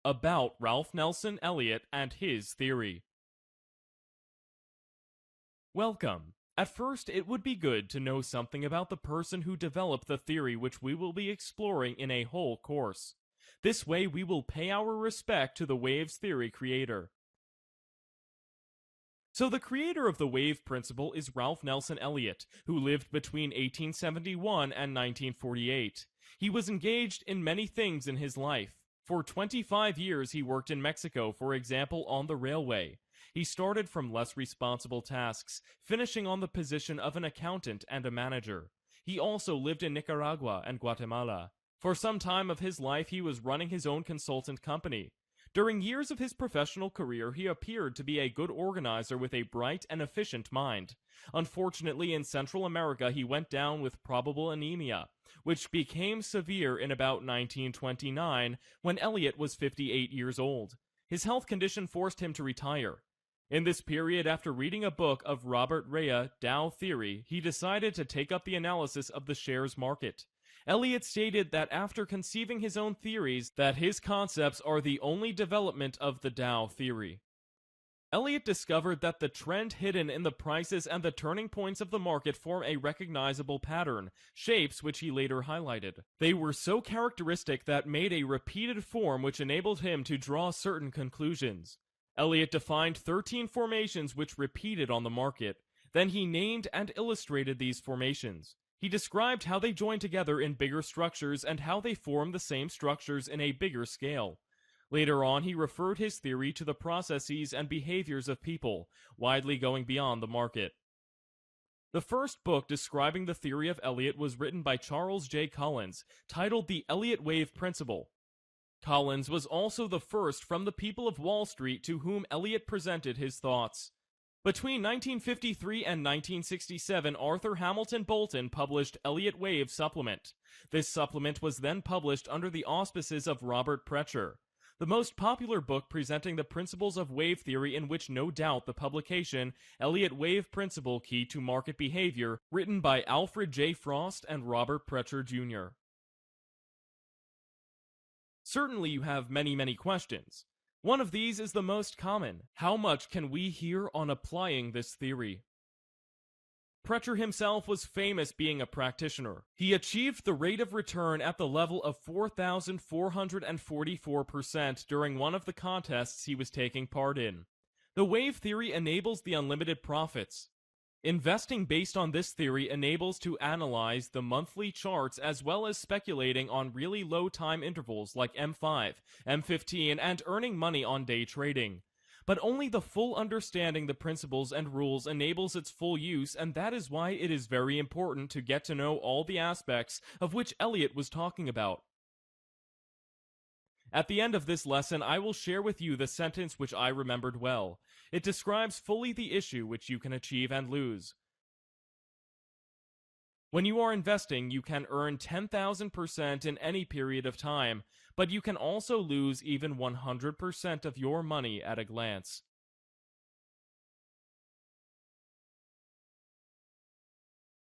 about Ralph Nelson Elliott and his theory. Welcome. At first, it would be good to know something about the person who developed the theory which we will be exploring in a whole course. This way, we will pay our respect to the waves theory creator. So the creator of the wave principle is Ralph Nelson Elliott, who lived between 1871 and 1948. He was engaged in many things in his life. For 25 years he worked in Mexico, for example, on the railway. He started from less responsible tasks, finishing on the position of an accountant and a manager. He also lived in Nicaragua and Guatemala. For some time of his life he was running his own consultant company. During years of his professional career, he appeared to be a good organizer with a bright and efficient mind. Unfortunately, in Central America, he went down with probable anemia, which became severe in about 1929 when Elliott was 58 years old. His health condition forced him to retire. In this period, after reading a book of Robert Rea, Dow Theory, he decided to take up the analysis of the shares market. Elliott stated that after conceiving his own theories, that his concepts are the only development of the Dow theory. Elliott discovered that the trend hidden in the prices and the turning points of the market form a recognizable pattern, shapes which he later highlighted. They were so characteristic that made a repeated form which enabled him to draw certain conclusions. Elliott defined 13 formations which repeated on the market. Then he named and illustrated these formations. He described how they join together in bigger structures and how they form the same structures in a bigger scale. Later on, he referred his theory to the processes and behaviors of people, widely going beyond the market. The first book describing the theory of Elliott was written by Charles J. Collins, titled The Elliott Wave Principle. Collins was also the first from the people of Wall Street to whom Elliott presented his thoughts. Between 1953 and 1967, Arthur Hamilton Bolton published Elliott Wave Supplement. This supplement was then published under the auspices of Robert Precher. The most popular book presenting the principles of wave theory, in which no doubt the publication, Elliott Wave Principle Key to Market Behavior, written by Alfred J. Frost and Robert Precher, Jr. Certainly you have many questions. One of these is the most common. How much can we hear on applying this theory? Precher himself was famous being a practitioner. He achieved the rate of return at the level of 4,444% during one of the contests he was taking part in. The wave theory enables the unlimited profits. Investing based on this theory enables to analyze the monthly charts as well as speculating on really low time intervals like M5, M15, and earning money on day trading. But only the full understanding the principles and rules enables its full use, and that is why it is very important to get to know all the aspects of which Elliott was talking about. At the end of this lesson, I will share with you the sentence which I remembered well. It describes fully the issue which you can achieve and lose. When you are investing, you can earn 10,000% in any period of time, but you can also lose even 100% of your money at a glance.